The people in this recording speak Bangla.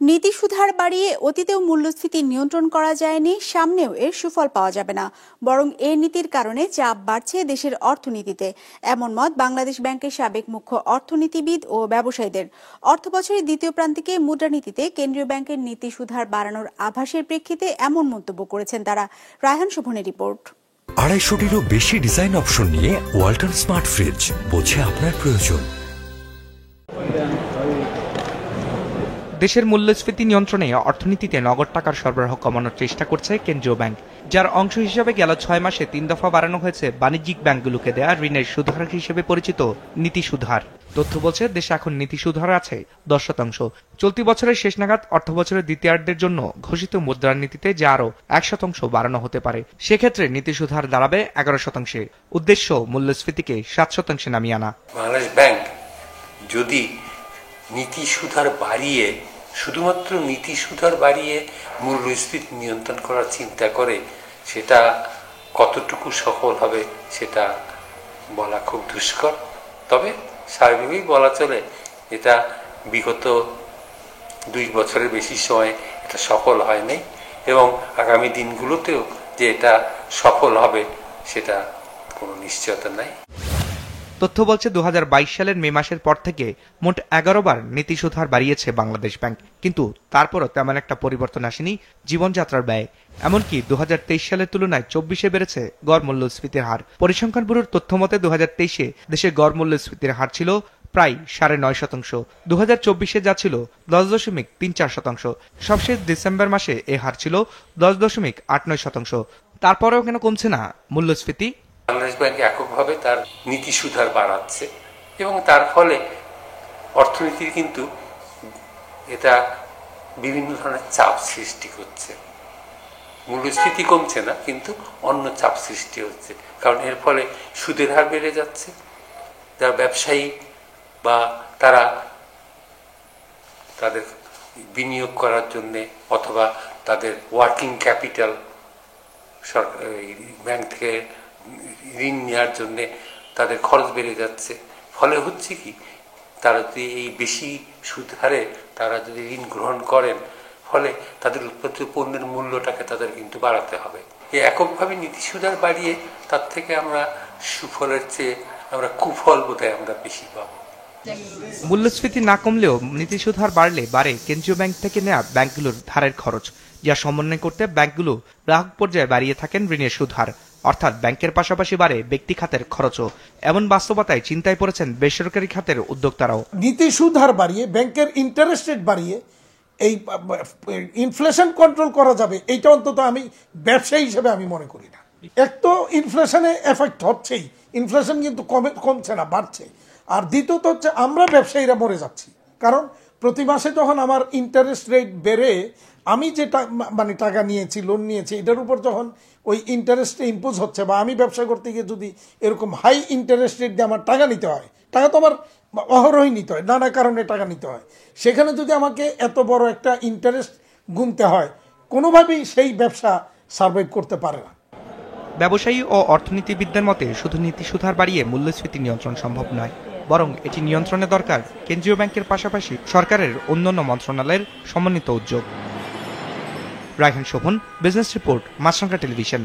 নীতি সুধার বাড়িয়ে অতীতেও মূল্যস্ফীতি নিয়ন্ত্রণ করা যায়নি, সামনেও এর সুফল পাওয়া যাবে না। বরং এই নীতির কারণে চাপ বাড়ছে দেশের অর্থনীতিতে, এমন মত বাংলাদেশ ব্যাংকের সাবেক মুখ্য অর্থনীতিবিদ ও ব্যবসায়ীদের। অর্থবছরের দ্বিতীয় প্রান্তিকে মুদ্রানীতিতে কেন্দ্রীয় ব্যাংকের নীতি সুধার বাড়ানোর আভাসের প্রেক্ষিতে এমন মন্তব্য করেছেন তারা। রায়হান শোভনের রিপোর্ট। 250-টিরও বেশি ডিজাইন অপশন নিয়ে ওয়ালটন স্মার্ট ফ্রিজ, বোঝে আপনার প্রয়োজন। দেশের মূল্যস্ফীতি নিয়ন্ত্রণে অর্থনীতিতে নগদ টাকার সরবরাহ কমানোর চেষ্টা করছে কেন্দ্রীয় ব্যাংক, যার অংশ হিসেবে গেল 6 মাসে 3 দফা বাড়ানো হয়েছে বাণিজ্যিক ব্যাংকগুলোকে দেয়া ঋণের সুদহার হিসেবে পরিচিত নীতি সুদহার। তথ্য বলছে দেশে এখন নীতি সুদহার আছে 10%। চলতি বছরের শেষ নাগাদ অর্থবছরের দ্বিতীয়ার্ধের জন্য ঘোষিত মুদ্রানীতিতে যা আরও 1% বাড়ানো হতে পারে। সেক্ষেত্রে নীতি সুদহার দাঁড়াবে 11%। উদ্দেশ্য মূল্যস্ফীতিকে 7% নামিয়ে আনা। বাংলাদেশ ব্যাংক যদি নীতি সুদহার বাড়িয়ে, শুধুমাত্র নীতি সুদহার বাড়িয়ে মূল্যস্ফীতি নিয়ন্ত্রণ করার চিন্তা করে, সেটা কতটুকু সফল হবে সেটা বলা খুব দুষ্কর। তবে স্বাভাবিকভাবেই বলা চলে এটা বিগত 2 বছরের বেশি সময় এটা সফল হয় নাই, এবং আগামী দিনগুলোতেও যে এটা সফল হবে সেটা কোনো নিশ্চয়তা নাই। তথ্য বলছে 2022 সালের মে মাসের পর থেকে মোট 11 বার নীতি সুদহার বাড়িয়েছে বাংলাদেশ ব্যাংক, কিন্তু তারপরও তেমন একটা পরিবর্তন আসেনি জীবনযাত্রার ব্যয়। এমনকি 2023 সালের তুলনায় 24-এ বেড়েছে গড় মূল্যস্ফীতির হার। পরিসংখ্যান ব্যুরোর তথ্য মতে 2023-এ দেশে গড় মূল্যস্ফীতির হার ছিল প্রায় 9.5%। 2024-এ যা ছিল 10.34%। সবশেষ ডিসেম্বর মাসে এ হার ছিল 10.89%। তারপরেও কেন কমছে না মূল্যস্ফীতি? বাংলাদেশ ব্যাংক এককভাবে তার নীতি সুদহার বাড়াচ্ছে, এবং তার ফলে অর্থনীতির কিন্তু এটা বিভিন্ন ধরনের চাপ সৃষ্টি করছে। মূল্যস্ফীতি কমছে না, কিন্তু অন্য চাপ সৃষ্টি হচ্ছে, কারণ এর ফলে সুদের হার বেড়ে যাচ্ছে। যারা ব্যবসায়ী বা তারা তাদের বিনিয়োগ করার জন্যে অথবা তাদের ওয়ার্কিং ক্যাপিটাল সরকার ব্যাংক থেকে ঋণ নেওয়ার জন্যে তাদের খরচ বেড়ে যাচ্ছে। ফলে হচ্ছে কি, তারা যদি এই বেশি সুদ হারে তারা যদি ঋণ গ্রহণ করেন, ফলে তাদের উৎপাদিত পণ্যের মূল্যটাকে তাদের কিন্তু বাড়াতে হবে। এই এককভাবে নীতি সুদহার বাড়িয়ে তার থেকে আমরা সুফলের চেয়ে আমরা কুফল বোধহয় আমরা বেশি পাবো। মূল্যস্ফীতি না কমলেও নীতি সুদহার বাড়লে বাড়ে কেন্দ্রীয় ব্যাংক থেকে নেওয়া ব্যাংকগুলোর ধারের খরচ, যা সমন্বয় করতে ব্যাংকগুলো গ্রাহক পর্যায়ে বাড়িয়ে থাকেন ঋণের সুদহার। অর্থাৎ ব্যাংকের পাশাপাশি বাড়ে ব্যক্তি খাতের খরচও। এমন বাস্তবতায় চিন্তায় পড়েছেন বেসরকারি খাতের উদ্যোক্তারাও। নীতি সুদহার বাড়িয়ে, ব্যাংকের ইন্টারেস্ট রেট বাড়িয়ে এই ইনফ্লেশন কন্ট্রোল করা যাবে, এইটা অন্তত আমি ব্যবসায়ী হিসেবে আমি মনে করি না। এক তো ইনফ্লেশনে এফেক্ট হচ্ছেই, ইনফ্লেশন কিন্তু কমছে না, বাড়ছে। আর দ্বিতীয়ত হচ্ছে আমরা ব্যবসায়ীরা মরে যাচ্ছি, কারণ প্রতি মাসে যখন আমার ইন্টারেস্ট রেট বেড়ে, আমি যে মানে টাকা নিয়েছি, লোন নিয়েছি, এটার উপর যখন ওই ইন্টারেস্টে ইম্পোজ হচ্ছে, বা আমি ব্যবসা করতে গিয়ে যদি এরকম হাই ইন্টারেস্ট রেট দিয়ে আমার টাকা নিতে হয়, টাকা তো আমার অহরহই নিতে হয়, নানা কারণে টাকা নিতে হয়, সেখানে যদি আমাকে এত বড় একটা ইন্টারেস্ট গুনতে হয়, কোনোভাবেই সেই ব্যবসা সার্ভাইভ করতে পারে না। ব্যবসায়ী ও অর্থনীতিবিদদের মতে শুধু নীতি সুদহার বাড়িয়ে মূল্যস্ফীতি নিয়ন্ত্রণ সম্ভব নয়, বরং এটি নিয়ন্ত্রণে দরকার কেন্দ্রীয় ব্যাংকের পাশাপাশি সরকারের অন্যান্য মন্ত্রণালয়ের সমন্বিত উদ্যোগ। রায়হান শোভন, বিজনেস রিপোর্ট, মাছরাঙা টেলিভিশন।